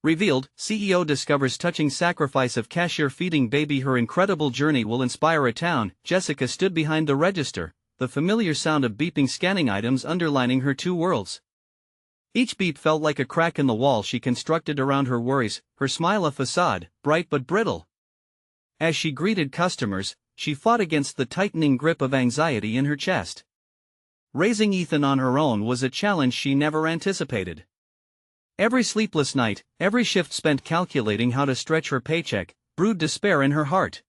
Revealed, CEO discovers touching sacrifice of cashier feeding baby. Her incredible journey will inspire a town. Jessica stood behind the register, the familiar sound of beeping scanning items underlining her two worlds. Each beep felt like a crack in the wall she constructed around her worries, her smile a facade, bright but brittle. As she greeted customers, she fought against the tightening grip of anxiety in her chest. Raising Ethan on her own was a challenge she never anticipated. Every sleepless night, every shift spent calculating how to stretch her paycheck, brewed despair in her heart.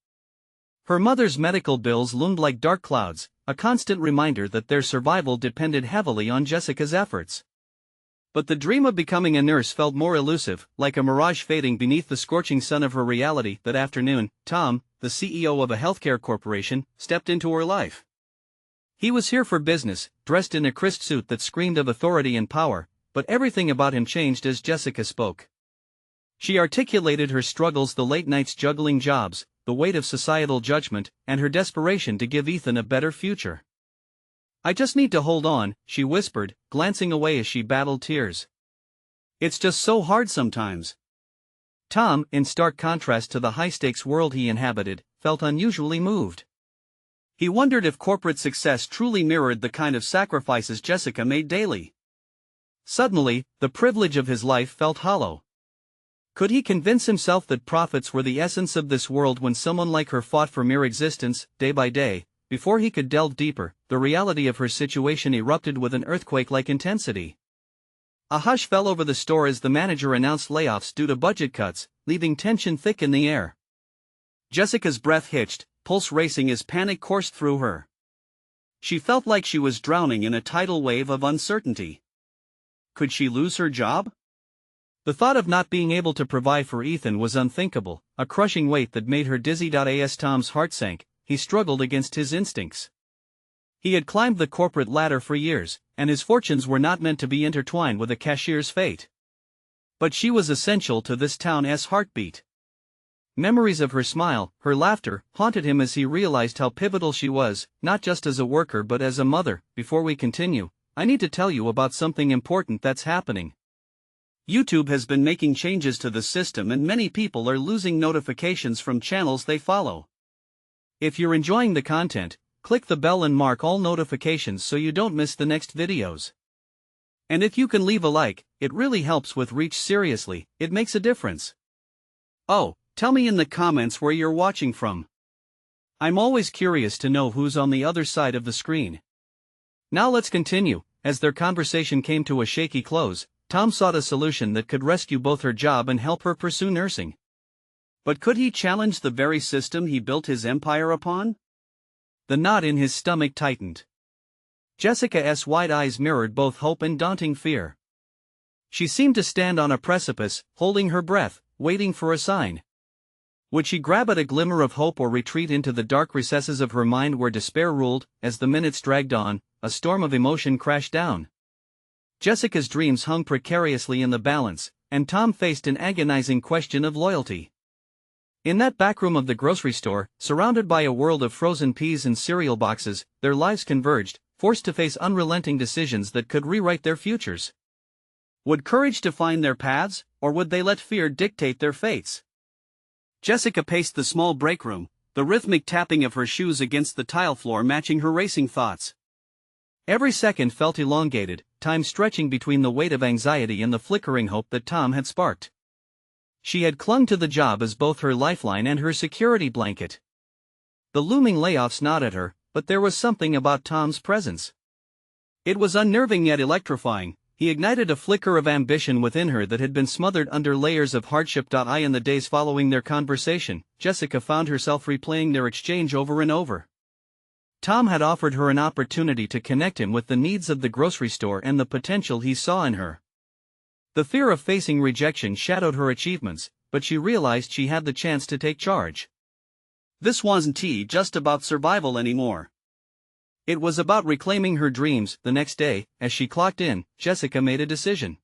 Her mother's medical bills loomed like dark clouds, a constant reminder that their survival depended heavily on Jessica's efforts. But the dream of becoming a nurse felt more elusive, like a mirage fading beneath the scorching sun of her reality. That afternoon, Tom, the CEO of a healthcare corporation, stepped into her life. He was here for business, dressed in a crisp suit that screamed of authority and power, but everything about him changed as Jessica spoke. She articulated her struggles, the late nights juggling jobs, the weight of societal judgment, and her desperation to give Ethan a better future. "I just need to hold on," she whispered, glancing away as she battled tears. "It's just so hard sometimes." Tom, in stark contrast to the high-stakes world he inhabited, felt unusually moved. He wondered if corporate success truly mirrored the kind of sacrifices Jessica made daily. Suddenly, the privilege of his life felt hollow. Could he convince himself that profits were the essence of this world when someone like her fought for mere existence, day by day? Before he could delve deeper, the reality of her situation erupted with an earthquake-like intensity. A hush fell over the store as the manager announced layoffs due to budget cuts, leaving tension thick in the air. Jessica's breath hitched, pulse racing as panic coursed through her. She felt like she was drowning in a tidal wave of uncertainty. Could she lose her job? The thought of not being able to provide for Ethan was unthinkable, a crushing weight that made her dizzy. As Tom's heart sank, he struggled against his instincts. He had climbed the corporate ladder for years, and his fortunes were not meant to be intertwined with a cashier's fate. But she was essential to this town's heartbeat. Memories of her smile, her laughter, haunted him as he realized how pivotal she was, not just as a worker but as a mother. Before we continue, I need to tell you about something important that's happening. YouTube has been making changes to the system and many people are losing notifications from channels they follow. If you're enjoying the content, click the bell and mark all notifications so you don't miss the next videos. And if you can leave a like, it really helps with reach. Seriously, it makes a difference. Oh, tell me in the comments where you're watching from. I'm always curious to know who's on the other side of the screen. Now let's continue. As their conversation came to a shaky close, Tom sought a solution that could rescue both her job and help her pursue nursing. But could he challenge the very system he built his empire upon? The knot in his stomach tightened. Jessica's wide eyes mirrored both hope and daunting fear. She seemed to stand on a precipice, holding her breath, waiting for a sign. Would she grab at a glimmer of hope or retreat into the dark recesses of her mind where despair ruled? As the minutes dragged on, a storm of emotion crashed down. Jessica's dreams hung precariously in the balance, and Tom faced an agonizing question of loyalty. In that backroom of the grocery store, surrounded by a world of frozen peas and cereal boxes, their lives converged, forced to face unrelenting decisions that could rewrite their futures. Would courage define their paths, or would they let fear dictate their fates? Jessica paced the small break room, the rhythmic tapping of her shoes against the tile floor matching her racing thoughts. Every second felt elongated, time stretching between the weight of anxiety and the flickering hope that Tom had sparked. She had clung to the job as both her lifeline and her security blanket. The looming layoffs gnawed at her, but there was something about Tom's presence. It was unnerving yet electrifying. He ignited a flicker of ambition within her that had been smothered under layers of hardship. In the days following their conversation, Jessica found herself replaying their exchange over and over. Tom had offered her an opportunity to connect him with the needs of the grocery store and the potential he saw in her. The fear of facing rejection shadowed her achievements, but she realized she had the chance to take charge. This wasn't just about survival anymore. It was about reclaiming her dreams. The next day, as she clocked in, Jessica made a decision.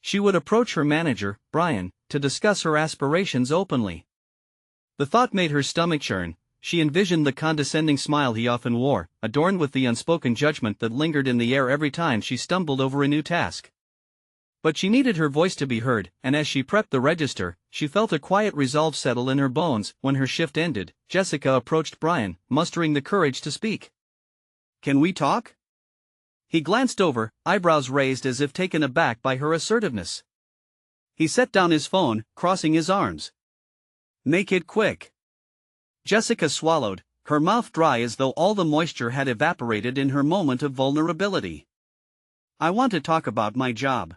She would approach her manager, Brian, to discuss her aspirations openly. The thought made her stomach churn. She envisioned the condescending smile he often wore, adorned with the unspoken judgment that lingered in the air every time she stumbled over a new task. But she needed her voice to be heard, and as she prepped the register, she felt a quiet resolve settle in her bones. When her shift ended, Jessica approached Brian, mustering the courage to speak. "Can we talk?" He glanced over, eyebrows raised as if taken aback by her assertiveness. He set down his phone, crossing his arms. "Make it quick." Jessica swallowed, her mouth dry as though all the moisture had evaporated in her moment of vulnerability. "I want to talk about my job.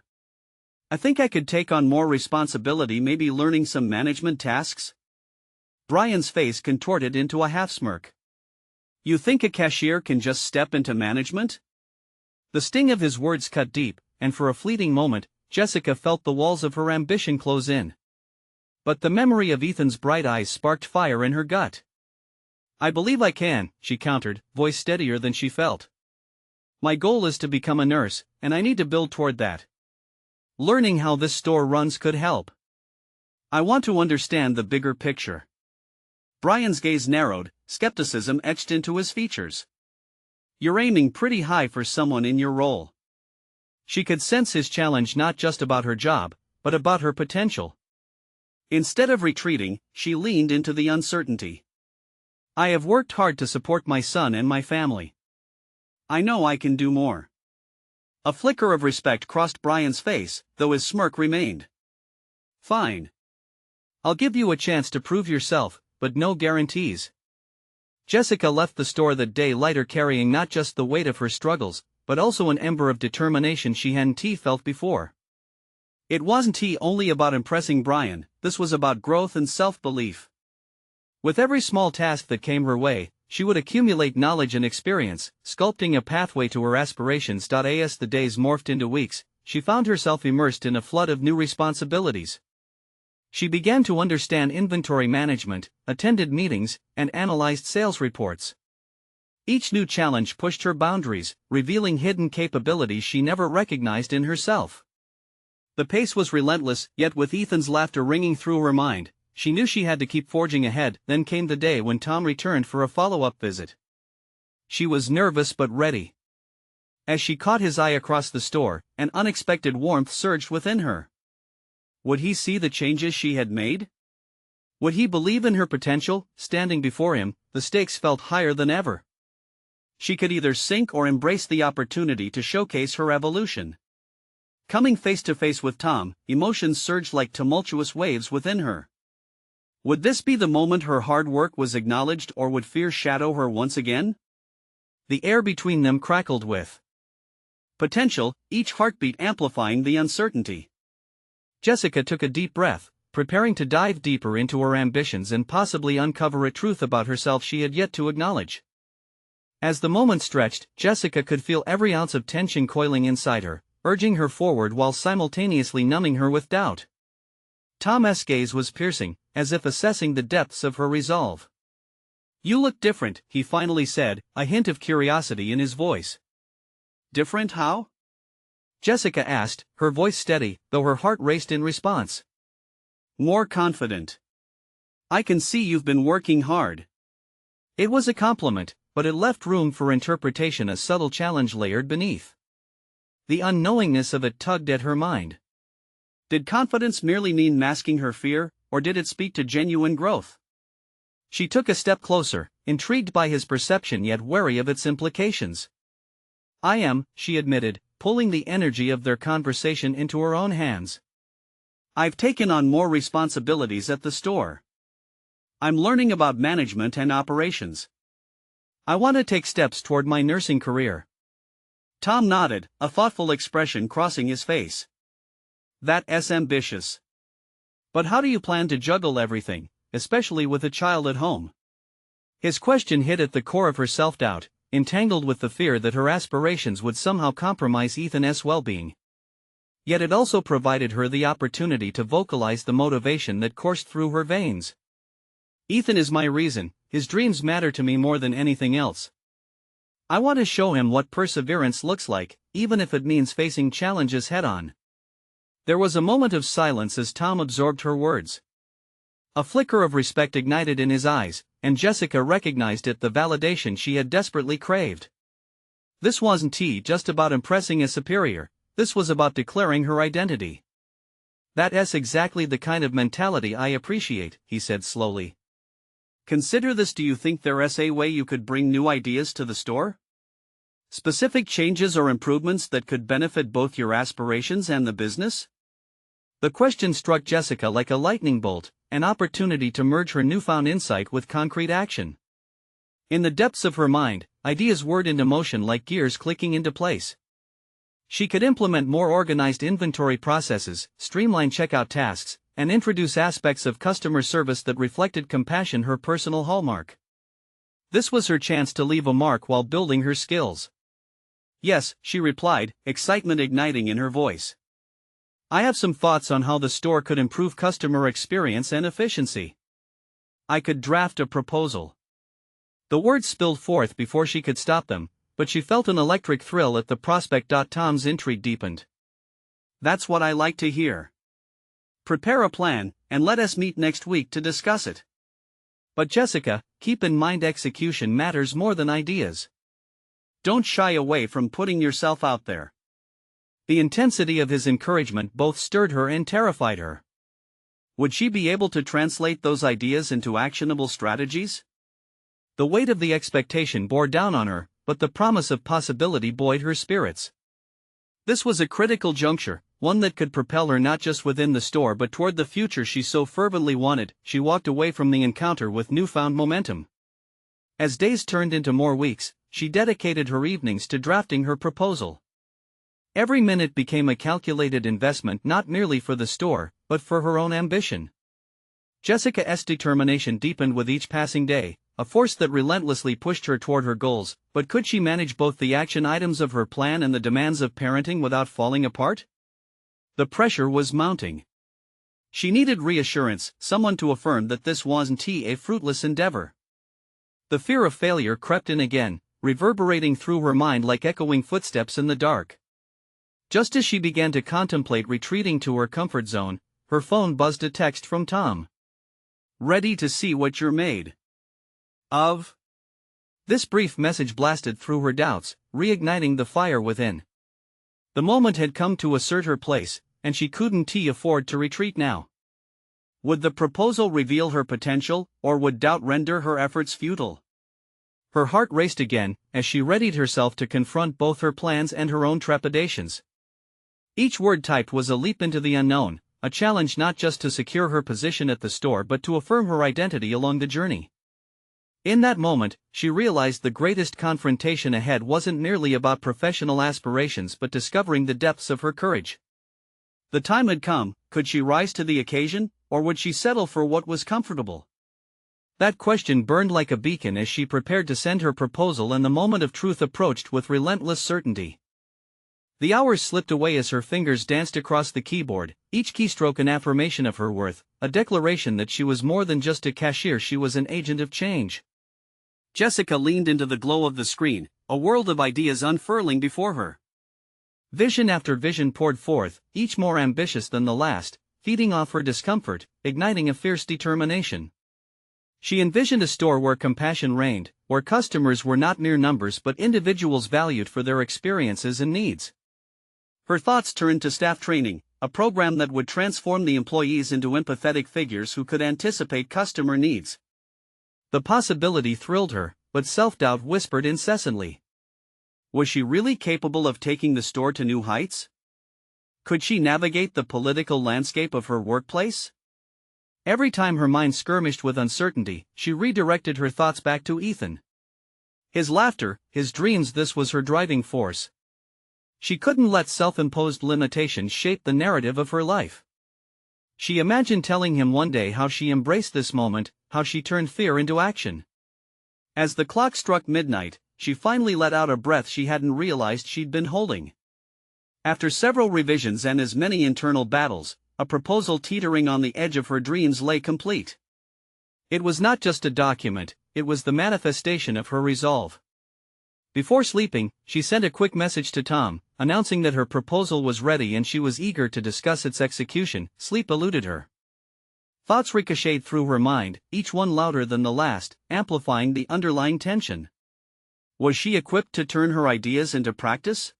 I think I could take on more responsibility, maybe learning some management tasks." Brian's face contorted into a half-smirk. "You think a cashier can just step into management?" The sting of his words cut deep, and for a fleeting moment, Jessica felt the walls of her ambition close in. But the memory of Ethan's bright eyes sparked fire in her gut. "I believe I can," she countered, voice steadier than she felt. "My goal is to become a nurse, and I need to build toward that. Learning how this store runs could help. I want to understand the bigger picture." Brian's gaze narrowed, skepticism etched into his features. "You're aiming pretty high for someone in your role." She could sense his challenge, not just about her job, but about her potential. Instead of retreating, she leaned into the uncertainty. "I have worked hard to support my son and my family. I know I can do more." A flicker of respect crossed Brian's face, though his smirk remained. "Fine. I'll give you a chance to prove yourself, but no guarantees." Jessica left the store that day lighter, carrying not just the weight of her struggles, but also an ember of determination she hadn't felt before. It wasn't only about impressing Brian, this was about growth and self-belief. With every small task that came her way, she would accumulate knowledge and experience, sculpting a pathway to her aspirations. As the days morphed into weeks, she found herself immersed in a flood of new responsibilities. She began to understand inventory management, attended meetings, and analyzed sales reports. Each new challenge pushed her boundaries, revealing hidden capabilities she never recognized in herself. The pace was relentless, yet with Ethan's laughter ringing through her mind, she knew she had to keep forging ahead. Then came the day when Tom returned for a follow-up visit. She was nervous but ready. As she caught his eye across the store, an unexpected warmth surged within her. Would he see the changes she had made? Would he believe in her potential? Standing before him, the stakes felt higher than ever. She could either sink or embrace the opportunity to showcase her evolution. Coming face to face with Tom, emotions surged like tumultuous waves within her. Would this be the moment her hard work was acknowledged, or would fear shadow her once again? The air between them crackled with potential, each heartbeat amplifying the uncertainty. Jessica took a deep breath, preparing to dive deeper into her ambitions and possibly uncover a truth about herself she had yet to acknowledge. As the moment stretched, Jessica could feel every ounce of tension coiling inside her, urging her forward while simultaneously numbing her with doubt. Tom's gaze was piercing, as if assessing the depths of her resolve. "You look different," he finally said, a hint of curiosity in his voice. "Different how?" Jessica asked, her voice steady, though her heart raced in response. "More confident. I can see you've been working hard." It was a compliment, but it left room for interpretation, a subtle challenge layered beneath. The unknowingness of it tugged at her mind. Did confidence merely mean masking her fear, or did it speak to genuine growth? She took a step closer, intrigued by his perception yet wary of its implications. "I am," she admitted, pulling the energy of their conversation into her own hands. "I've taken on more responsibilities at the store. I'm learning about management and operations. I want to take steps toward my nursing career." Tom nodded, a thoughtful expression crossing his face. "That's ambitious. But how do you plan to juggle everything, especially with a child at home?" His question hit at the core of her self-doubt, entangled with the fear that her aspirations would somehow compromise Ethan's well-being. Yet it also provided her the opportunity to vocalize the motivation that coursed through her veins. "Ethan is my reason, his dreams matter to me more than anything else. I want to show him what perseverance looks like, even if it means facing challenges head-on." There was a moment of silence as Tom absorbed her words. A flicker of respect ignited in his eyes, and Jessica recognized it, the validation she had desperately craved. This wasn't just about impressing a superior, This was about declaring her identity. That's exactly the kind of mentality I appreciate, he said slowly. Consider this. Do you think there's a way you could bring new ideas to the store? Specific changes or improvements that could benefit both your aspirations and the business? The question struck Jessica like a lightning bolt, an opportunity to merge her newfound insight with concrete action. In the depths of her mind, ideas whirred into motion like gears clicking into place. She could implement more organized inventory processes, streamline checkout tasks, and introduce aspects of customer service that reflected compassion, her personal hallmark. This was her chance to leave a mark while building her skills. Yes, she replied, excitement igniting in her voice. I have some thoughts on how the store could improve customer experience and efficiency. I could draft a proposal. The words spilled forth before she could stop them, but she felt an electric thrill at the prospect. Tom's intrigue deepened. That's what I like to hear. Prepare a plan, and let us meet next week to discuss it. But Jessica, keep in mind execution matters more than ideas. Don't shy away from putting yourself out there. The intensity of his encouragement both stirred her and terrified her. Would she be able to translate those ideas into actionable strategies? The weight of the expectation bore down on her, but the promise of possibility buoyed her spirits. This was a critical juncture, one that could propel her not just within the store but toward the future she so fervently wanted. She walked away from the encounter with newfound momentum. As days turned into more weeks, she dedicated her evenings to drafting her proposal. Every minute became a calculated investment, not merely for the store, but for her own ambition. Jessica's determination deepened with each passing day, a force that relentlessly pushed her toward her goals. But could she manage both the action items of her plan and the demands of parenting without falling apart? The pressure was mounting. She needed reassurance, someone to affirm that this wasn't a fruitless endeavor. The fear of failure crept in again, reverberating through her mind like echoing footsteps in the dark. Just as she began to contemplate retreating to her comfort zone, her phone buzzed a text from Tom. Ready to see what you're made of? This brief message blasted through her doubts, reigniting the fire within. The moment had come to assert her place, and she couldn't afford to retreat now. Would the proposal reveal her potential, or would doubt render her efforts futile? Her heart raced again, as she readied herself to confront both her plans and her own trepidations. Each word typed was a leap into the unknown, a challenge not just to secure her position at the store but to affirm her identity along the journey. In that moment, she realized the greatest confrontation ahead wasn't merely about professional aspirations but discovering the depths of her courage. The time had come. Could she rise to the occasion, or would she settle for what was comfortable? That question burned like a beacon as she prepared to send her proposal, and the moment of truth approached with relentless certainty. The hours slipped away as her fingers danced across the keyboard, each keystroke an affirmation of her worth, a declaration that she was more than just a cashier, she was an agent of change. Jessica leaned into the glow of the screen, a world of ideas unfurling before her. Vision after vision poured forth, each more ambitious than the last, feeding off her discomfort, igniting a fierce determination. She envisioned a store where compassion reigned, where customers were not mere numbers but individuals valued for their experiences and needs. Her thoughts turned to staff training, a program that would transform the employees into empathetic figures who could anticipate customer needs. The possibility thrilled her, but self-doubt whispered incessantly. Was she really capable of taking the store to new heights? Could she navigate the political landscape of her workplace? Every time her mind skirmished with uncertainty, she redirected her thoughts back to Ethan. His laughter, his dreams, this was her driving force. She couldn't let self-imposed limitations shape the narrative of her life. She imagined telling him one day how she embraced this moment, how she turned fear into action. As the clock struck midnight, she finally let out a breath she hadn't realized she'd been holding. After several revisions and as many internal battles, a proposal teetering on the edge of her dreams lay complete. It was not just a document, it was the manifestation of her resolve. Before sleeping, she sent a quick message to Tom, announcing that her proposal was ready and she was eager to discuss its execution. Sleep eluded her. Thoughts ricocheted through her mind, each one louder than the last, amplifying the underlying tension. Was she equipped to turn her ideas into practice?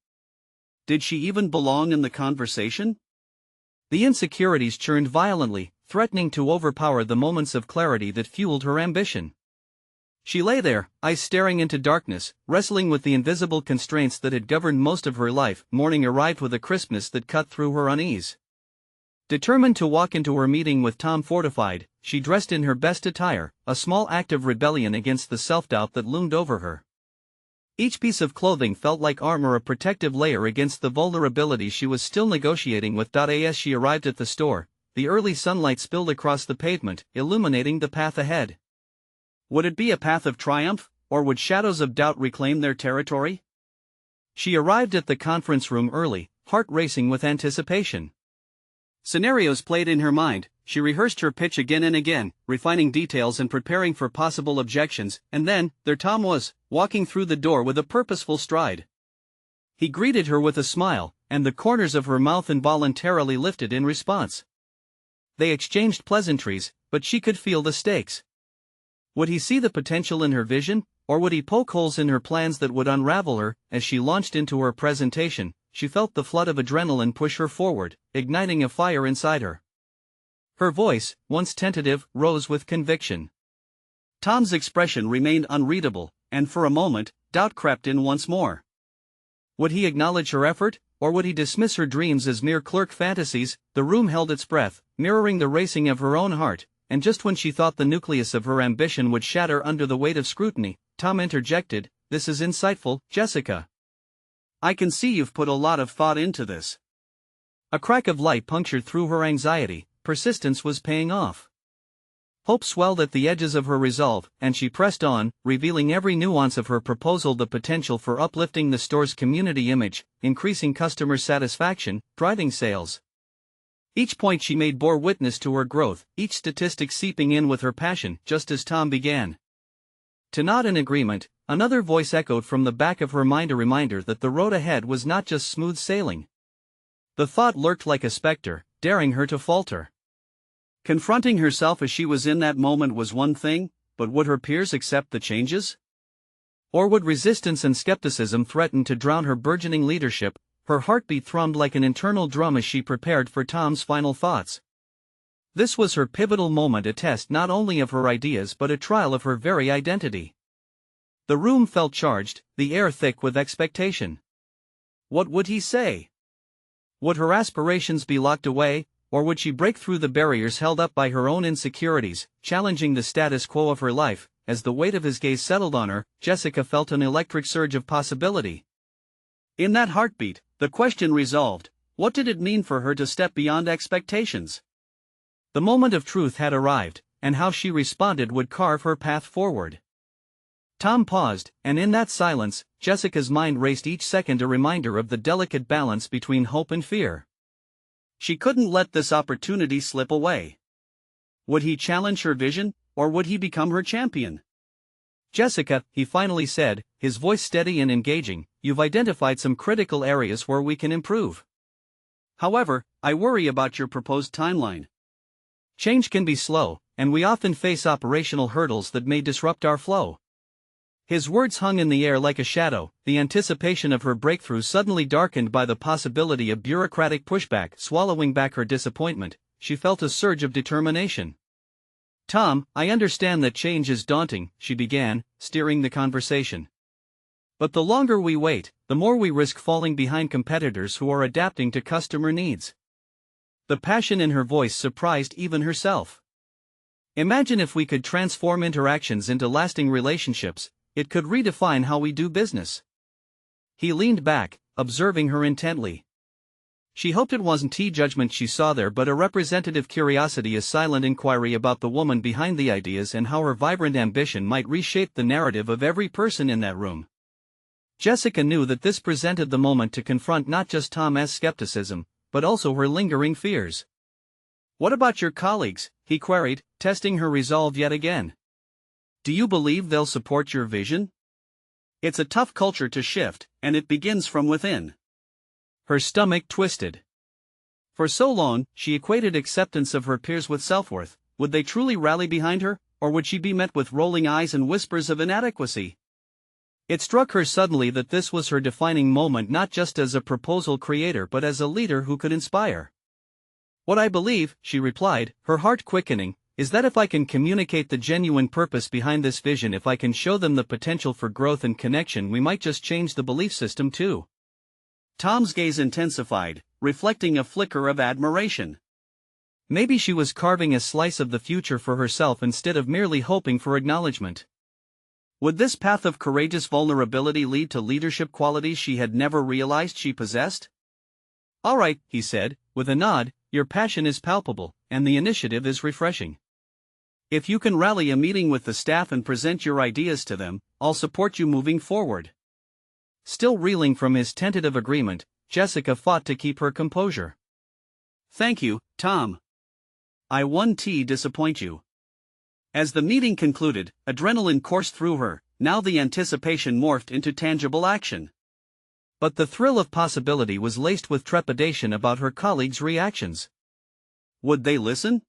Did she even belong in the conversation? The insecurities churned violently, threatening to overpower the moments of clarity that fueled her ambition. She lay there, eyes staring into darkness, wrestling with the invisible constraints that had governed most of her life. Morning arrived with a crispness that cut through her unease. Determined to walk into her meeting with Tom fortified, she dressed in her best attire, a small act of rebellion against the self-doubt that loomed over her. Each piece of clothing felt like armor, a protective layer against the vulnerability she was still negotiating with. As she arrived at the store, the early sunlight spilled across the pavement, illuminating the path ahead. Would it be a path of triumph, or would shadows of doubt reclaim their territory? She arrived at the conference room early, heart racing with anticipation. Scenarios played in her mind. She rehearsed her pitch again and again, refining details and preparing for possible objections, and then, there Tom was, walking through the door with a purposeful stride. He greeted her with a smile, and the corners of her mouth involuntarily lifted in response. They exchanged pleasantries, but she could feel the stakes. Would he see the potential in her vision, or would he poke holes in her plans that would unravel her? As she launched into her presentation, she felt the flood of adrenaline push her forward, igniting a fire inside her. Her voice, once tentative, rose with conviction. Tom's expression remained unreadable, and for a moment, doubt crept in once more. Would he acknowledge her effort, or would he dismiss her dreams as mere clerk fantasies? The room held its breath, mirroring the racing of her own heart, and just when she thought the nucleus of her ambition would shatter under the weight of scrutiny, Tom interjected, "This is insightful, Jessica. I can see you've put a lot of thought into this." A crack of light punctured through her anxiety. Persistence was paying off. Hope swelled at the edges of her resolve, and she pressed on, revealing every nuance of her proposal, the potential for uplifting the store's community image, increasing customer satisfaction, driving sales. Each point she made bore witness to her growth, each statistic seeping in with her passion. Just as Tom began to nod in agreement, another voice echoed from the back of her mind, a reminder that the road ahead was not just smooth sailing. The thought lurked like a specter, daring her to falter. Confronting herself as she was in that moment was one thing, but would her peers accept the changes? Or would resistance and skepticism threaten to drown her burgeoning leadership? Her heartbeat thrummed like an internal drum as she prepared for Tom's final thoughts. This was her pivotal moment, a test not only of her ideas but a trial of her very identity. The room felt charged, the air thick with expectation. What would he say? Would her aspirations be locked away, or would she break through the barriers held up by her own insecurities, challenging the status quo of her life? As the weight of his gaze settled on her, Jessica felt an electric surge of possibility. In that heartbeat, the question resolved: what did it mean for her to step beyond expectations? The moment of truth had arrived, and how she responded would carve her path forward. Tom paused, and in that silence, Jessica's mind raced, each second a reminder of the delicate balance between hope and fear. She couldn't let this opportunity slip away. Would he challenge her vision, or would he become her champion? "Jessica," he finally said, his voice steady and engaging, "you've identified some critical areas where we can improve. However, I worry about your proposed timeline. Change can be slow, and we often face operational hurdles that may disrupt our flow." His words hung in the air like a shadow, the anticipation of her breakthrough suddenly darkened by the possibility of bureaucratic pushback. Swallowing back her disappointment, she felt a surge of determination. "Tom, I understand that change is daunting," she began, steering the conversation. "But the longer we wait, the more we risk falling behind competitors who are adapting to customer needs." The passion in her voice surprised even herself. "Imagine if we could transform interactions into lasting relationships. It could redefine how we do business." He leaned back, observing her intently. She hoped it wasn't judgment she saw there, but a representative curiosity, a silent inquiry about the woman behind the ideas and how her vibrant ambition might reshape the narrative of every person in that room. Jessica knew that this presented the moment to confront not just Tom's skepticism, but also her lingering fears. "What about your colleagues?" he queried, testing her resolve yet again. "Do you believe they'll support your vision? It's a tough culture to shift, and it begins from within." Her stomach twisted. For so long, she equated acceptance of her peers with self-worth. Would they truly rally behind her, or would she be met with rolling eyes and whispers of inadequacy? It struck her suddenly that this was her defining moment, not just as a proposal creator but as a leader who could inspire. "What I believe," she replied, her heart quickening, "is that if I can communicate the genuine purpose behind this vision, if I can show them the potential for growth and connection, we might just change the belief system too." Tom's gaze intensified, reflecting a flicker of admiration. Maybe she was carving a slice of the future for herself instead of merely hoping for acknowledgement. Would this path of courageous vulnerability lead to leadership qualities she had never realized she possessed? "All right," he said, with a nod, "your passion is palpable, and the initiative is refreshing. If you can rally a meeting with the staff and present your ideas to them, I'll support you moving forward." Still reeling from his tentative agreement, Jessica fought to keep her composure. "Thank you, Tom. I won't disappoint you." As the meeting concluded, adrenaline coursed through her. Now the anticipation morphed into tangible action. But the thrill of possibility was laced with trepidation about her colleagues' reactions. Would they listen?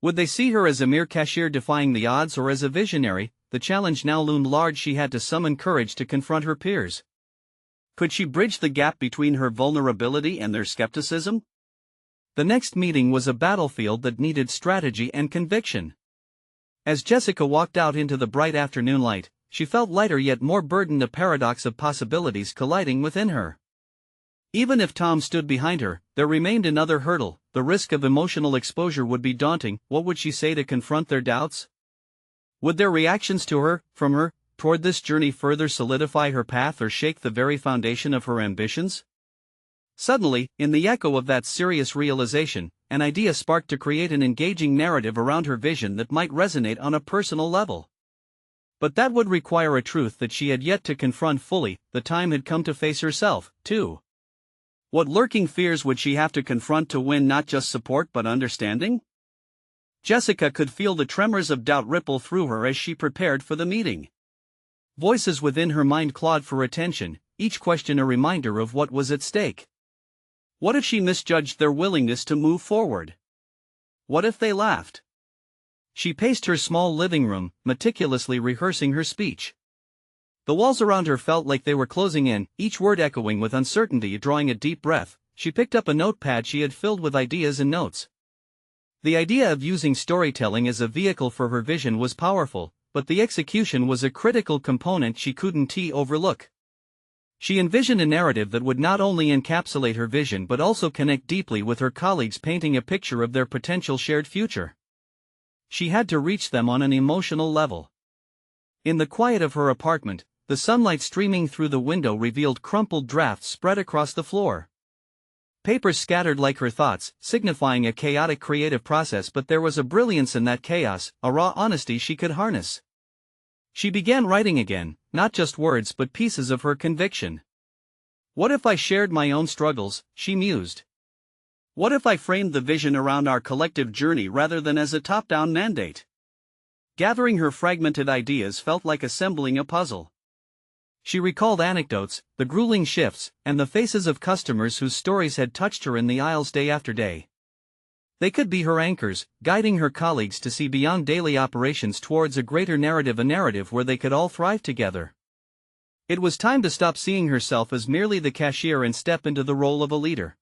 Would they see her as a mere cashier defying the odds, or as a visionary? The challenge now loomed large. She had to summon courage to confront her peers. Could she bridge the gap between her vulnerability and their skepticism? The next meeting was a battlefield that needed strategy and conviction. As Jessica walked out into the bright afternoon light, she felt lighter yet more burdened, a paradox of possibilities colliding within her. Even if Tom stood behind her, there remained another hurdle. The risk of emotional exposure would be daunting. What would she say to confront their doubts? Would their reactions to her, from her, toward this journey further solidify her path or shake the very foundation of her ambitions? Suddenly, in the echo of that serious realization, an idea sparked to create an engaging narrative around her vision that might resonate on a personal level. But that would require a truth that she had yet to confront fully. The time had come to face herself, too. What lurking fears would she have to confront to win not just support but understanding? Jessica could feel the tremors of doubt ripple through her as she prepared for the meeting. Voices within her mind clawed for attention, each question a reminder of what was at stake. What if she misjudged their willingness to move forward? What if they laughed? She paced her small living room, meticulously rehearsing her speech. The walls around her felt like they were closing in, each word echoing with uncertainty. Drawing a deep breath, she picked up a notepad she had filled with ideas and notes. The idea of using storytelling as a vehicle for her vision was powerful, but the execution was a critical component she couldn't overlook. She envisioned a narrative that would not only encapsulate her vision but also connect deeply with her colleagues, painting a picture of their potential shared future. She had to reach them on an emotional level. In the quiet of her apartment, the sunlight streaming through the window revealed crumpled drafts spread across the floor. Papers scattered like her thoughts, signifying a chaotic creative process, but there was a brilliance in that chaos, a raw honesty she could harness. She began writing again, not just words but pieces of her conviction. What if I shared my own struggles, she mused. What if I framed the vision around our collective journey rather than as a top-down mandate? Gathering her fragmented ideas felt like assembling a puzzle. She recalled anecdotes, the grueling shifts, and the faces of customers whose stories had touched her in the aisles day after day. They could be her anchors, guiding her colleagues to see beyond daily operations towards a greater narrative, a narrative where they could all thrive together. It was time to stop seeing herself as merely the cashier and step into the role of a leader.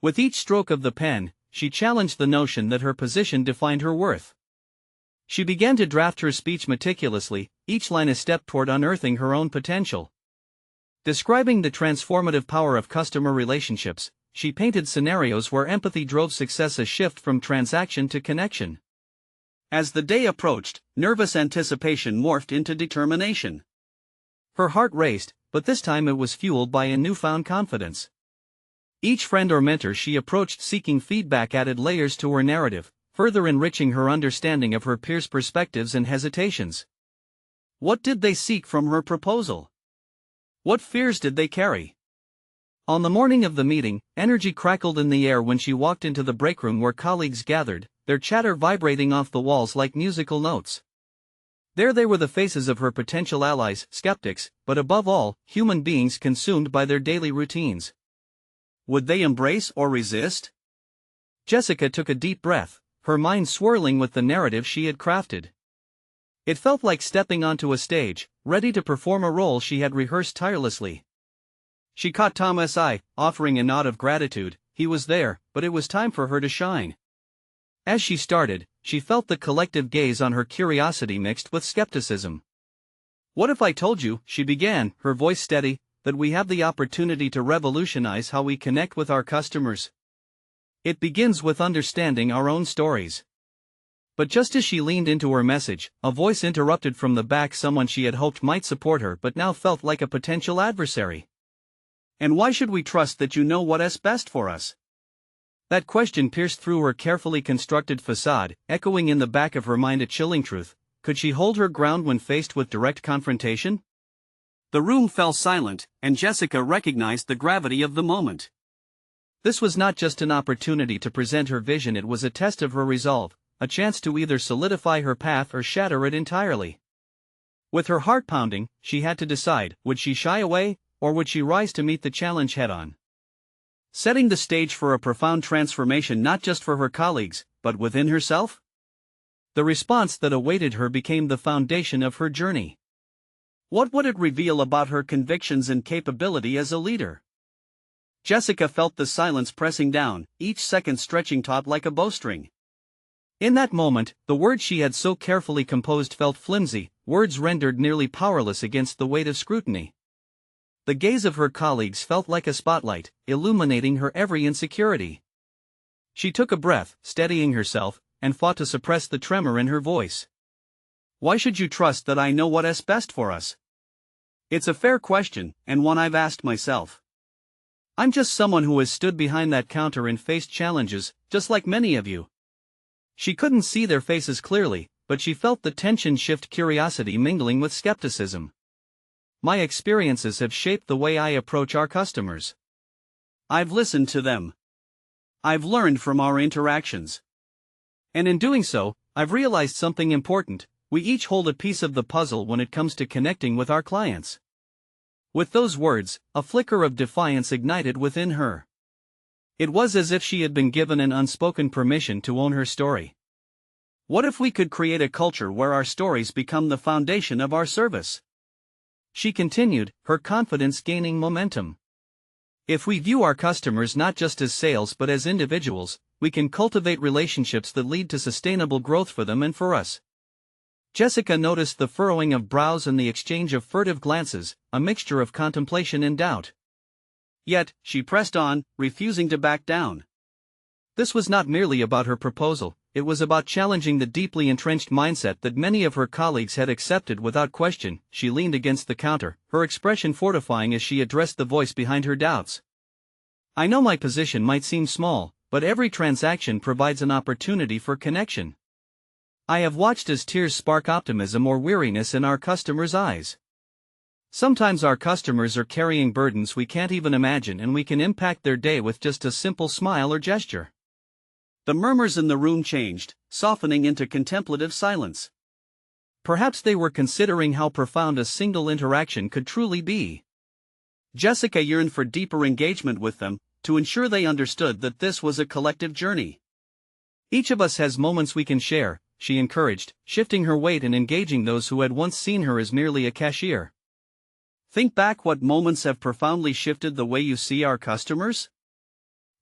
With each stroke of the pen, she challenged the notion that her position defined her worth. She began to draft her speech meticulously, each line a step toward unearthing her own potential. Describing the transformative power of customer relationships, she painted scenarios where empathy drove success, a shift from transaction to connection. As the day approached, nervous anticipation morphed into determination. Her heart raced, but this time it was fueled by a newfound confidence. Each friend or mentor she approached seeking feedback added layers to her narrative, further enriching her understanding of her peers' perspectives and hesitations. What did they seek from her proposal? What fears did they carry? On the morning of the meeting, energy crackled in the air when she walked into the break room where colleagues gathered, their chatter vibrating off the walls like musical notes. There they were, the faces of her potential allies, skeptics, but above all, human beings consumed by their daily routines. Would they embrace or resist? Jessica took a deep breath, her mind swirling with the narrative she had crafted. It felt like stepping onto a stage, ready to perform a role she had rehearsed tirelessly. She caught Tom's eye, offering a nod of gratitude. He was there, but it was time for her to shine. As she started, she felt the collective gaze on her, curiosity mixed with skepticism. "What if I told you," she began, her voice steady, "that we have the opportunity to revolutionize how we connect with our customers? It begins with understanding our own stories." But just as she leaned into her message, a voice interrupted from the back, someone she had hoped might support her but now felt like a potential adversary. "And why should we trust that you know what's best for us?" That question pierced through her carefully constructed facade, echoing in the back of her mind a chilling truth. Could she hold her ground when faced with direct confrontation? The room fell silent, and Jessica recognized the gravity of the moment. This was not just an opportunity to present her vision, it was a test of her resolve, a chance to either solidify her path or shatter it entirely. With her heart pounding, she had to decide, would she shy away, or would she rise to meet the challenge head-on? Setting the stage for a profound transformation not just for her colleagues, but within herself? The response that awaited her became the foundation of her journey. What would it reveal about her convictions and capability as a leader? Jessica felt the silence pressing down, each second stretching taut like a bowstring. In that moment, the words she had so carefully composed felt flimsy, words rendered nearly powerless against the weight of scrutiny. The gaze of her colleagues felt like a spotlight, illuminating her every insecurity. She took a breath, steadying herself, and fought to suppress the tremor in her voice. "Why should you trust that I know what's best for us?" It's a fair question, and one I've asked myself. I'm just someone who has stood behind that counter and faced challenges, just like many of you. She couldn't see their faces clearly, but she felt the tension shift, curiosity mingling with skepticism. My experiences have shaped the way I approach our customers. I've listened to them. I've learned from our interactions. And in doing so, I've realized something important: we each hold a piece of the puzzle when it comes to connecting with our clients. With those words, a flicker of defiance ignited within her. It was as if she had been given an unspoken permission to own her story. What if we could create a culture where our stories become the foundation of our service? She continued, her confidence gaining momentum. If we view our customers not just as sales but as individuals, we can cultivate relationships that lead to sustainable growth for them and for us. Jessica noticed the furrowing of brows and the exchange of furtive glances, a mixture of contemplation and doubt. Yet, she pressed on, refusing to back down. This was not merely about her proposal, it was about challenging the deeply entrenched mindset that many of her colleagues had accepted without question. She leaned against the counter, her expression fortifying as she addressed the voice behind her doubts. "I know my position might seem small, but every transaction provides an opportunity for connection. I have watched as tears spark optimism or weariness in our customers' eyes. Sometimes our customers are carrying burdens we can't even imagine, and we can impact their day with just a simple smile or gesture." The murmurs in the room changed, softening into contemplative silence. Perhaps they were considering how profound a single interaction could truly be. Jessica yearned for deeper engagement with them, to ensure they understood that this was a collective journey. "Each of us has moments we can share," she encouraged, shifting her weight and engaging those who had once seen her as merely a cashier. "Think back, what moments have profoundly shifted the way you see our customers?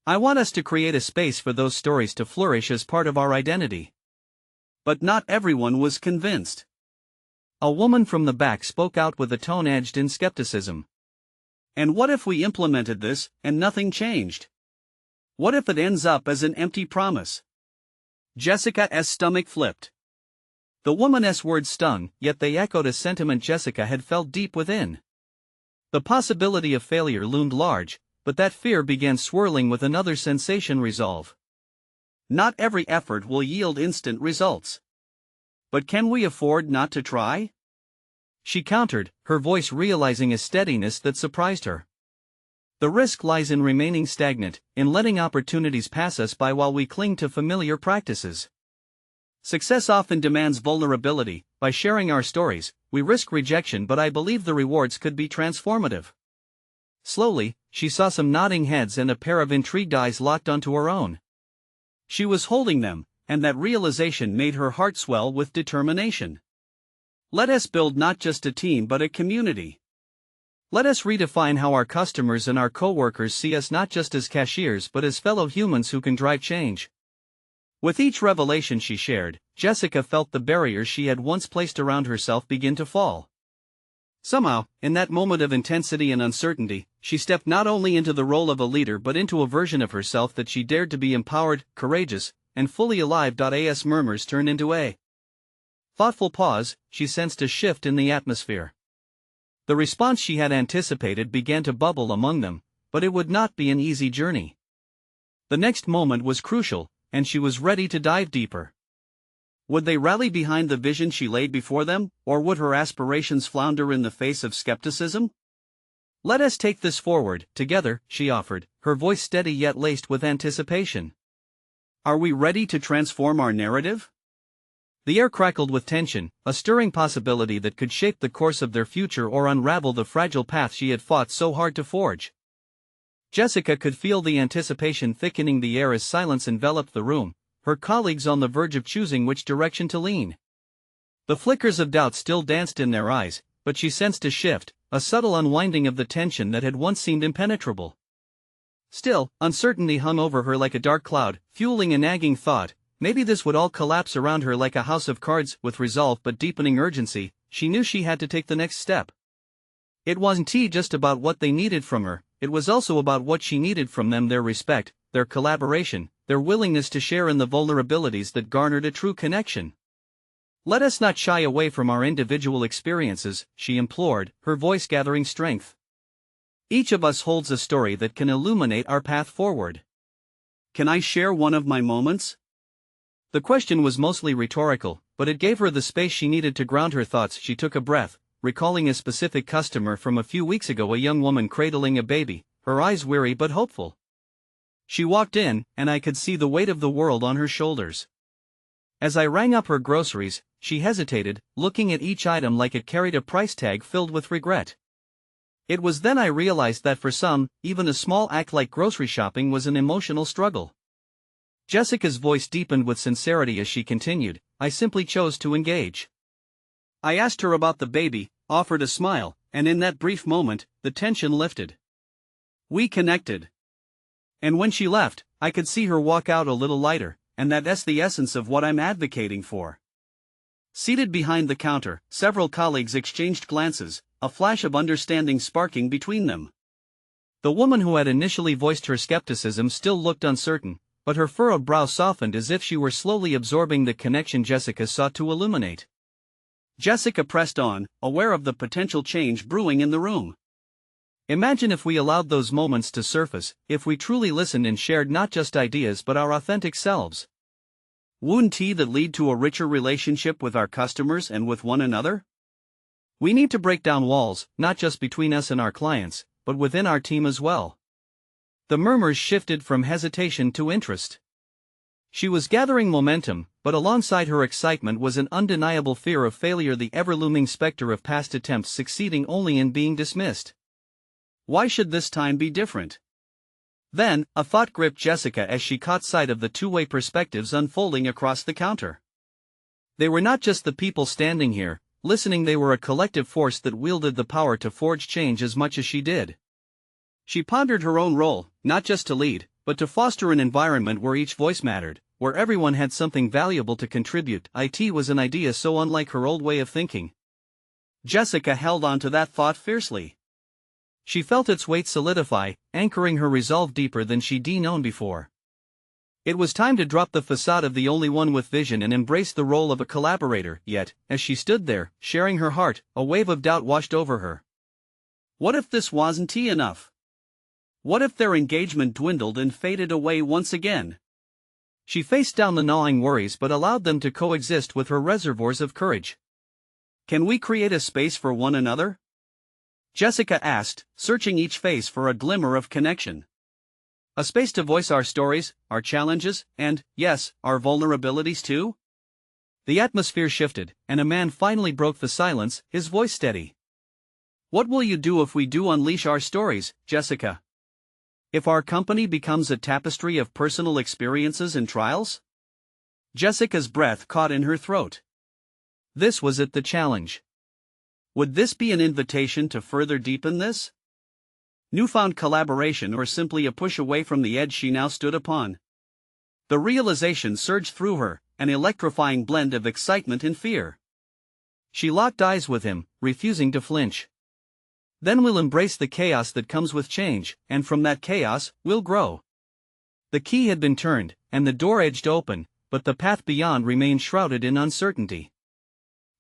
I want us to create a space for those stories to flourish as part of our identity." But not everyone was convinced. A woman from the back spoke out with a tone edged in skepticism. "And what if we implemented this, and nothing changed? What if it ends up as an empty promise?" Jessica's stomach flipped. The woman's words stung, yet they echoed a sentiment Jessica had felt deep within. The possibility of failure loomed large, but that fear began swirling with another sensation: resolve. Not every effort will yield instant results. But can we afford not to try? She countered, her voice realizing a steadiness that surprised her. The risk lies in remaining stagnant, in letting opportunities pass us by while we cling to familiar practices. Success often demands vulnerability. By sharing our stories, we risk rejection, but I believe the rewards could be transformative. Slowly, she saw some nodding heads and a pair of intrigued eyes locked onto her own. She was holding them, and that realization made her heart swell with determination. Let us build not just a team but a community. Let us redefine how our customers and our coworkers see us not just as cashiers but as fellow humans who can drive change. With each revelation she shared, Jessica felt the barriers she had once placed around herself begin to fall. Somehow, in that moment of intensity and uncertainty, she stepped not only into the role of a leader but into a version of herself that she dared to be empowered, courageous, and fully alive. As murmurs turned into a thoughtful pause, she sensed a shift in the atmosphere. The response she had anticipated began to bubble among them, but it would not be an easy journey. The next moment was crucial, and she was ready to dive deeper. Would they rally behind the vision she laid before them, or would her aspirations flounder in the face of skepticism? Let us take this forward, together, she offered, her voice steady yet laced with anticipation. Are we ready to transform our narrative? The air crackled with tension, a stirring possibility that could shape the course of their future or unravel the fragile path she had fought so hard to forge. Jessica could feel the anticipation thickening the air as silence enveloped the room, her colleagues on the verge of choosing which direction to lean. The flickers of doubt still danced in their eyes, but she sensed a shift, a subtle unwinding of the tension that had once seemed impenetrable. Still, uncertainty hung over her like a dark cloud, fueling a nagging thought. Maybe this would all collapse around her like a house of cards. With resolve but deepening urgency, she knew she had to take the next step. It wasn't just about what they needed from her, it was also about what she needed from them: their respect, their collaboration, their willingness to share in the vulnerabilities that garnered a true connection. Let us not shy away from our individual experiences, she implored, her voice gathering strength. Each of us holds a story that can illuminate our path forward. Can I share one of my moments? The question was mostly rhetorical, but it gave her the space she needed to ground her thoughts. She took a breath, recalling a specific customer from a few weeks ago, a young woman cradling a baby, her eyes weary but hopeful. She walked in, and I could see the weight of the world on her shoulders. As I rang up her groceries, she hesitated, looking at each item like it carried a price tag filled with regret. It was then I realized that for some, even a small act like grocery shopping was an emotional struggle. Jessica's voice deepened with sincerity as she continued, I simply chose to engage. I asked her about the baby, offered a smile, and in that brief moment, the tension lifted. We connected. And when she left, I could see her walk out a little lighter, and that's the essence of what I'm advocating for. Seated behind the counter, several colleagues exchanged glances, a flash of understanding sparking between them. The woman who had initially voiced her skepticism still looked uncertain, but her furrowed brow softened as if she were slowly absorbing the connection Jessica sought to illuminate. Jessica pressed on, aware of the potential change brewing in the room. Imagine if we allowed those moments to surface, if we truly listened and shared not just ideas but our authentic selves. Wouldn't that lead to a richer relationship with our customers and with one another? We need to break down walls, not just between us and our clients, but within our team as well. The murmurs shifted from hesitation to interest. She was gathering momentum, but alongside her excitement was an undeniable fear of failure, the ever-looming specter of past attempts succeeding only in being dismissed. Why should this time be different? Then, a thought gripped Jessica as she caught sight of the two-way perspectives unfolding across the counter. They were not just the people standing here, listening, they were a collective force that wielded the power to forge change as much as she did. She pondered her own role, not just to lead, but to foster an environment where each voice mattered, where everyone had something valuable to contribute. It was an idea so unlike her old way of thinking. Jessica held on to that thought fiercely. She felt its weight solidify, anchoring her resolve deeper than she'd known before. It was time to drop the facade of the only one with vision and embrace the role of a collaborator. Yet, as she stood there, sharing her heart, a wave of doubt washed over her. What if this wasn't enough? What if their engagement dwindled and faded away once again? She faced down the gnawing worries but allowed them to coexist with her reservoirs of courage. Can we create a space for one another? Jessica asked, searching each face for a glimmer of connection. A space to voice our stories, our challenges, and, yes, our vulnerabilities too? The atmosphere shifted, and a man finally broke the silence, his voice steady. What will you do if we do unleash our stories, Jessica? If our company becomes a tapestry of personal experiences and trials? Jessica's breath caught in her throat. This was it, the challenge. Would this be an invitation to further deepen this newfound collaboration, or simply a push away from the edge she now stood upon? The realization surged through her, an electrifying blend of excitement and fear. She locked eyes with him, refusing to flinch. Then we'll embrace the chaos that comes with change, and from that chaos, we'll grow. The key had been turned, and the door edged open, but the path beyond remained shrouded in uncertainty.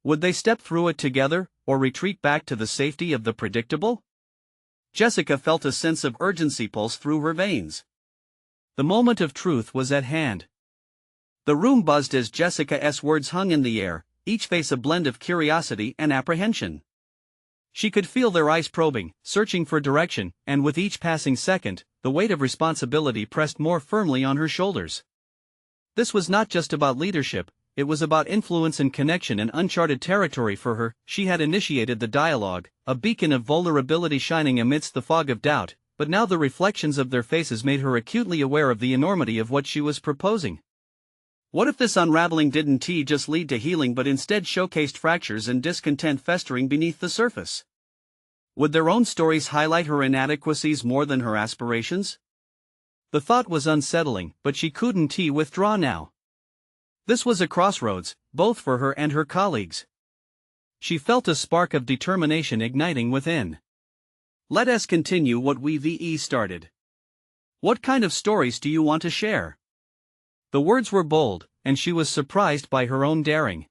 Would they step through it together, or retreat back to the safety of the predictable? Jessica felt a sense of urgency pulse through her veins. The moment of truth was at hand. The room buzzed as Jessica's words hung in the air, each face a blend of curiosity and apprehension. She could feel their eyes probing, searching for direction, and with each passing second, the weight of responsibility pressed more firmly on her shoulders. This was not just about leadership, it was about influence and connection, in uncharted territory for her. She had initiated the dialogue, a beacon of vulnerability shining amidst the fog of doubt, but now the reflections of their faces made her acutely aware of the enormity of what she was proposing. What if this unraveling didn't just lead to healing, but instead showcased fractures and discontent festering beneath the surface? Would their own stories highlight her inadequacies more than her aspirations? The thought was unsettling, but she couldn't withdraw now. This was a crossroads, both for her and her colleagues. She felt a spark of determination igniting within. Let us continue what we started. What kind of stories do you want to share? The words were bold, and she was surprised by her own daring.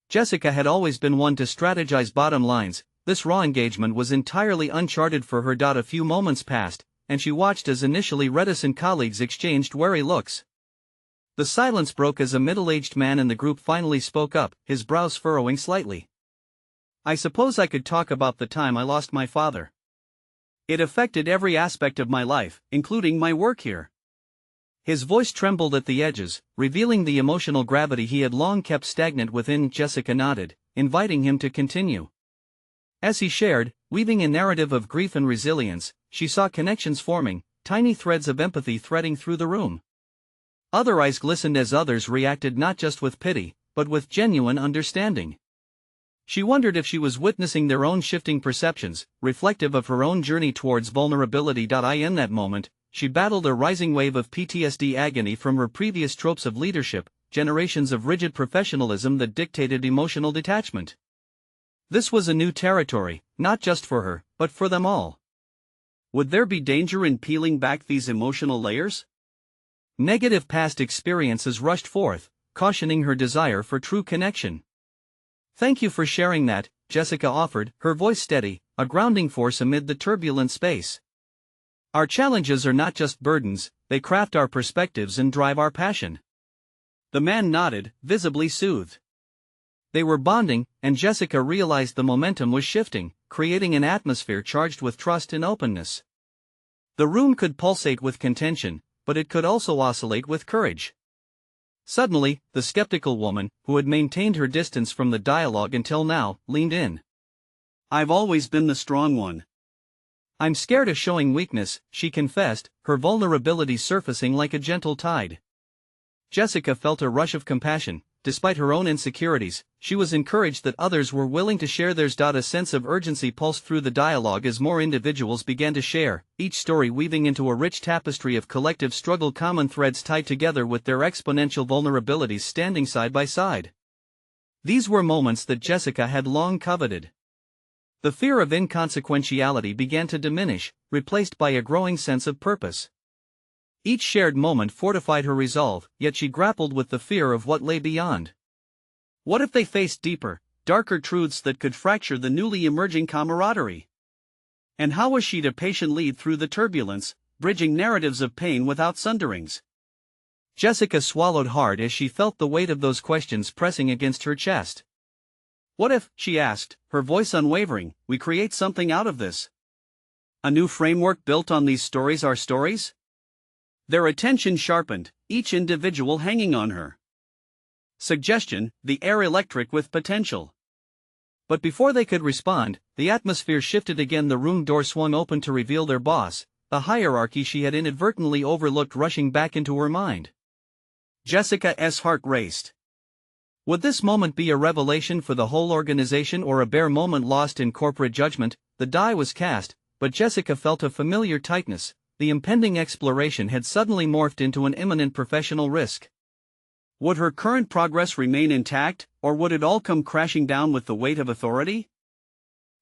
Jessica had always been one to strategize bottom lines. This raw engagement was entirely uncharted for her. A few moments passed, and she watched as initially reticent colleagues exchanged wary looks. The silence broke as a middle-aged man in the group finally spoke up, his brows furrowing slightly. I suppose I could talk about the time I lost my father. It affected every aspect of my life, including my work here. His voice trembled at the edges, revealing the emotional gravity he had long kept stagnant within. Jessica nodded, inviting him to continue. As he shared, weaving a narrative of grief and resilience, she saw connections forming, tiny threads of empathy threading through the room. Other eyes glistened as others reacted, not just with pity, but with genuine understanding. She wondered if she was witnessing their own shifting perceptions, reflective of her own journey towards vulnerability. In that moment, she battled a rising wave of PTSD agony from her previous tropes of leadership, generations of rigid professionalism that dictated emotional detachment. This was a new territory, not just for her, but for them all. Would there be danger in peeling back these emotional layers? Negative past experiences rushed forth, cautioning her desire for true connection. Thank you for sharing that, Jessica offered, her voice steady, a grounding force amid the turbulent space. Our challenges are not just burdens, they craft our perspectives and drive our passion. The man nodded, visibly soothed. They were bonding, and Jessica realized the momentum was shifting, creating an atmosphere charged with trust and openness. The room could pulsate with contention, but it could also oscillate with courage. Suddenly, the skeptical woman, who had maintained her distance from the dialogue until now, leaned in. I've always been the strong one. I'm scared of showing weakness, she confessed, her vulnerability surfacing like a gentle tide. Jessica felt a rush of compassion. Despite her own insecurities, she was encouraged that others were willing to share theirs. A sense of urgency pulsed through the dialogue as more individuals began to share, each story weaving into a rich tapestry of collective struggle, common threads tied together with their exponential vulnerabilities standing side by side. These were moments that Jessica had long coveted. The fear of inconsequentiality began to diminish, replaced by a growing sense of purpose. Each shared moment fortified her resolve, yet she grappled with the fear of what lay beyond. What if they faced deeper, darker truths that could fracture the newly emerging camaraderie? And how was she to patiently lead through the turbulence, bridging narratives of pain without sunderings? Jessica swallowed hard as she felt the weight of those questions pressing against her chest. What if, she asked, her voice unwavering, we create something out of this? A new framework built on these stories, our stories? Their attention sharpened, each individual hanging on her suggestion, the air electric with potential. But before they could respond, the atmosphere shifted again. The room door swung open to reveal their boss, the hierarchy she had inadvertently overlooked rushing back into her mind. Jessica's heart raced. Would this moment be a revelation for the whole organization or a bare moment lost in corporate judgment? The die was cast, but Jessica felt a familiar tightness. The impending exploration had suddenly morphed into an imminent professional risk. Would her current progress remain intact, or would it all come crashing down with the weight of authority?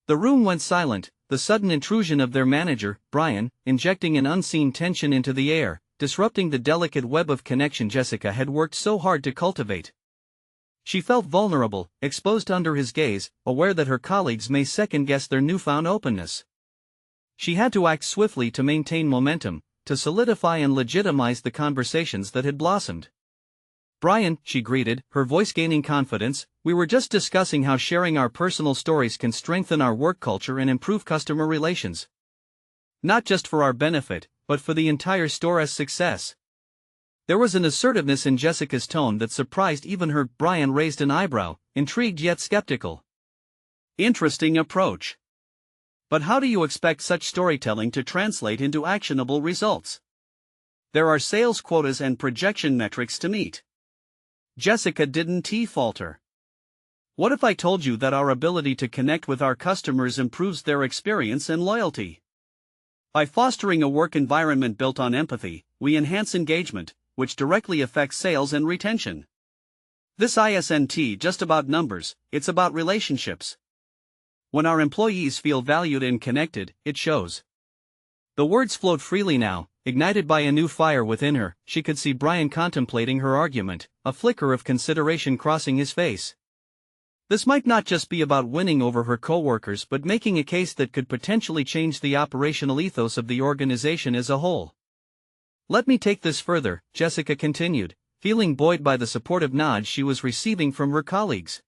The room went silent, the sudden intrusion of their manager, Brian, injecting an unseen tension into the air, disrupting the delicate web of connection Jessica had worked so hard to cultivate. She felt vulnerable, exposed under his gaze, aware that her colleagues may second-guess their newfound openness. She had to act swiftly to maintain momentum, to solidify and legitimize the conversations that had blossomed. "Brian," she greeted, her voice gaining confidence, "we were just discussing how sharing our personal stories can strengthen our work culture and improve customer relations. Not just for our benefit, but for the entire store's success." There was an assertiveness in Jessica's tone that surprised even her. Brian raised an eyebrow, intrigued yet skeptical. "Interesting approach. But how do you expect such storytelling to translate into actionable results? There are sales quotas and projection metrics to meet." Jessica didn't falter. "What if I told you that our ability to connect with our customers improves their experience and loyalty? By fostering a work environment built on empathy, we enhance engagement, which directly affects sales and retention. This isn't just about numbers, it's about relationships. When our employees feel valued and connected, it shows." The words flowed freely now, ignited by a new fire within her. She could see Brian contemplating her argument, a flicker of consideration crossing his face. This might not just be about winning over her coworkers but making a case that could potentially change the operational ethos of the organization as a whole. "Let me take this further," Jessica continued, feeling buoyed by the supportive nods she was receiving from her colleagues.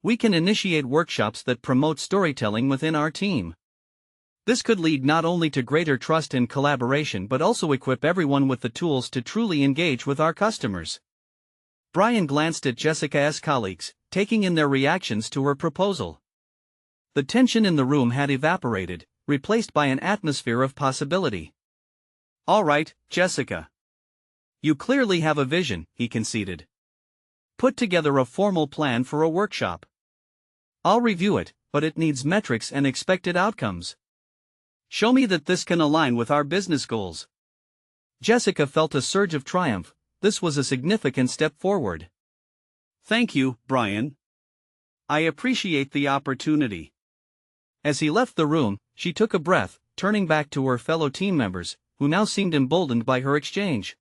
"We can initiate workshops that promote storytelling within our team. This could lead not only to greater trust and collaboration but also equip everyone with the tools to truly engage with our customers." Brian glanced at Jessica's colleagues, taking in their reactions to her proposal. The tension in the room had evaporated, replaced by an atmosphere of possibility. "All right, Jessica. You clearly have a vision," he conceded. "Put together a formal plan for a workshop. I'll review it, but it needs metrics and expected outcomes. Show me that this can align with our business goals." Jessica felt a surge of triumph. This was a significant step forward. "Thank you, Brian. I appreciate the opportunity." As he left the room, she took a breath, turning back to her fellow team members, who now seemed emboldened by her exchange.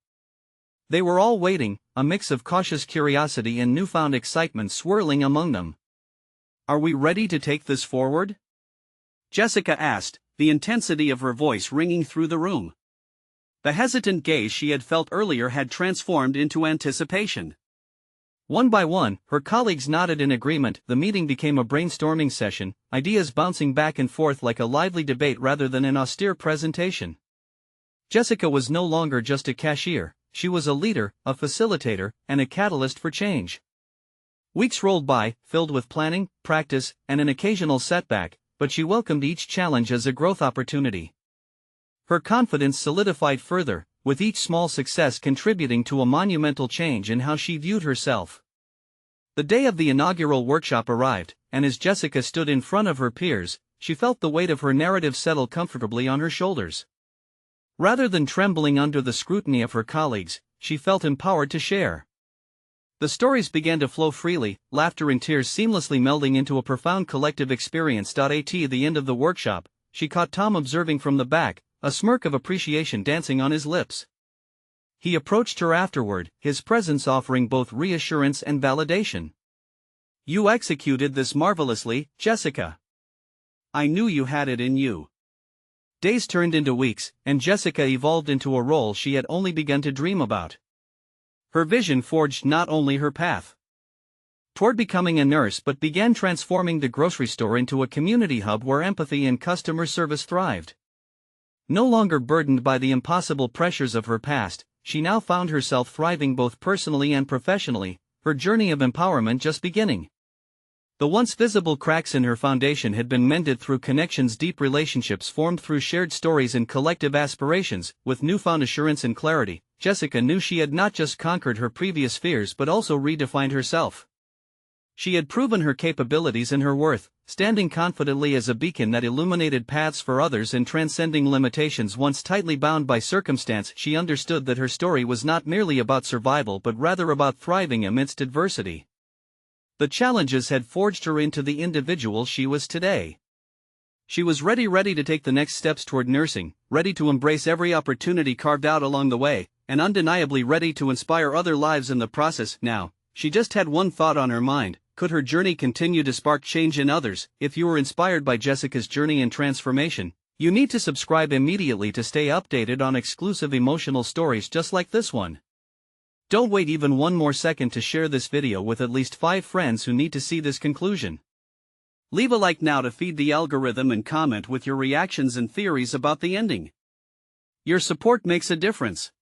They were all waiting, a mix of cautious curiosity and newfound excitement swirling among them. "Are we ready to take this forward?" Jessica asked, the intensity of her voice ringing through the room. The hesitant gaze she had felt earlier had transformed into anticipation. One by one, her colleagues nodded in agreement. The meeting became a brainstorming session, ideas bouncing back and forth like a lively debate rather than an austere presentation. Jessica was no longer just a cashier, she was a leader, a facilitator, and a catalyst for change. Weeks rolled by, filled with planning, practice, and an occasional setback, but she welcomed each challenge as a growth opportunity. Her confidence solidified further, with each small success contributing to a monumental change in how she viewed herself. The day of the inaugural workshop arrived, and as Jessica stood in front of her peers, she felt the weight of her narrative settle comfortably on her shoulders. Rather than trembling under the scrutiny of her colleagues, she felt empowered to share. The stories began to flow freely, laughter and tears seamlessly melding into a profound collective experience. At the end of the workshop, she caught Tom observing from the back, a smirk of appreciation dancing on his lips. He approached her afterward, his presence offering both reassurance and validation. "You executed this marvelously, Jessica. I knew you had it in you." Days turned into weeks, and Jessica evolved into a role she had only begun to dream about. Her vision forged not only her path toward becoming a nurse but began transforming the grocery store into a community hub where empathy and customer service thrived. No longer burdened by the impossible pressures of her past, she now found herself thriving both personally and professionally, her journey of empowerment just beginning. The once visible cracks in her foundation had been mended through connections, deep relationships formed through shared stories and collective aspirations. With newfound assurance and clarity, Jessica knew she had not just conquered her previous fears but also redefined herself. She had proven her capabilities and her worth, standing confidently as a beacon that illuminated paths for others and transcending limitations once tightly bound by circumstance. She understood that her story was not merely about survival but rather about thriving amidst adversity. The challenges had forged her into the individual she was today. She was ready to take the next steps toward nursing, ready to embrace every opportunity carved out along the way, and undeniably ready to inspire other lives in the process. Now, she just had one thought on her mind: could her journey continue to spark change in others? If you were inspired by Jessica's journey and transformation, you need to subscribe immediately to stay updated on exclusive emotional stories just like this one. Don't wait even one more second to share this video with at least 5 friends who need to see this conclusion. Leave a like now to feed the algorithm and comment with your reactions and theories about the ending. Your support makes a difference.